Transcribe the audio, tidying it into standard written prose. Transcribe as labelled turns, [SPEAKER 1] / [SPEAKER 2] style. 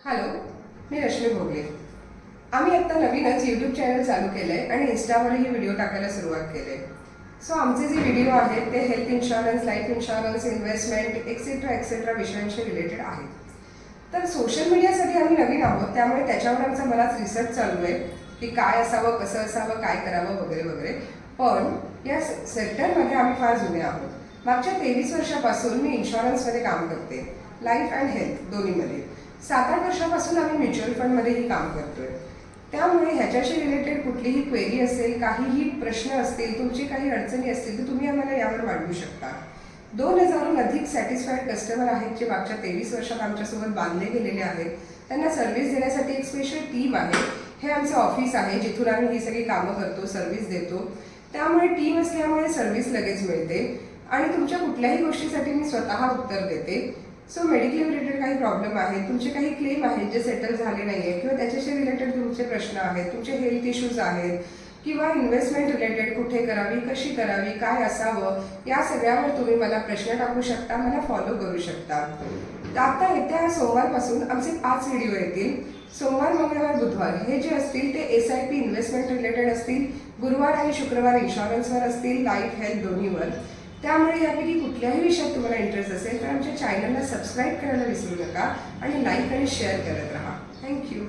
[SPEAKER 1] Hello, मी रश्मी भोगले. आम्ही आत्ता नवीनच यूट्यूब चॅनल चालू केलं आहे आणि इन्स्टावरही व्हिडिओ टाकायला सुरुवात केली आहे. सो आमचे जे व्हिडिओ आहेत ते health insurance, life insurance, investment etcetera विषयांशी रिलेटेड आहेत. तर सोशल मीडियासाठी आम्ही नवीन आहोत, त्यामुळे त्याच्यावर आमचा बराच रिसर्च चालू आहे की काय असावं, कसं असावं, काय करावं वगैरे वगैरे. पण या सेक्टरमध्ये आम्ही फार जुने आहोत. मागच्या 23 वर्षापासून मी इन्शुरन्समध्ये काम करते, लाईफ अँड हेल्थ दोन्हीमध्ये. 7-8 वर्षापासून आम्ही म्युच्युअल फंडमध्येही काम करतोय. त्यामुळे ह्याच्याशी रिलेटेड कुठलीही क्वेरी असेल, काहीही प्रश्न असतील, तुमची काही अडचणी असतील तर तुम्ही आम्हाला यावर वाढवू शकता. 2000हून अधिक सॅटिस्फाईड कस्टमर आहेत जे मागच्या 23 वर्षात आमच्यासोबत बांधले गेलेले आहेत. त्यांना सर्व्हिस देण्यासाठी एक स्पेशल टीम आहे. हे आमचं ऑफिस आहे जिथून आम्ही ही सगळी कामं करतो, सर्व्हिस देतो. त्यामुळे टीम असल्यामुळे सर्व्हिस लगेच मिळते आणि तुमच्या कुठल्याही गोष्टीसाठी मी स्वतः उत्तर देते. सो मेडिक्लेम रिलेटेड काही प्रॉब्लेम आहेत, तुमचे काही क्लेम आहेत जे सेटल झाले नाही आहे किंवा त्याच्याशी रिलेटेड तुमचे प्रश्न आहेत, तुमचे हेल्थ इश्यूज आहेत किंवा इन्व्हेस्टमेंट रिलेटेड कुठे करावी, कशी करावी, काय असावं, या सगळ्यावर तुम्ही मला प्रश्न टाकू शकता, मला फॉलो करू शकता. आता येत्या सोमवारपासून आमचे 5 व्हिडिओ येतील. सोमवार, मंगळवार, बुधवार हे जे असतील ते SIP इन्व्हेस्टमेंट रिलेटेड असतील. गुरुवार आणि शुक्रवार इन्शुरन्सवर असतील, लाईफ हेल्थ दोन्हीवर. त्यामुळे यापैकी कुठल्याही विषयात तुम्हाला इंटरेस्ट असेल तर आमच्या चॅनलला सबस्क्राईब करायला विसरू नका आणि लाईक आणि शेअर करत राहा. थँक्यू.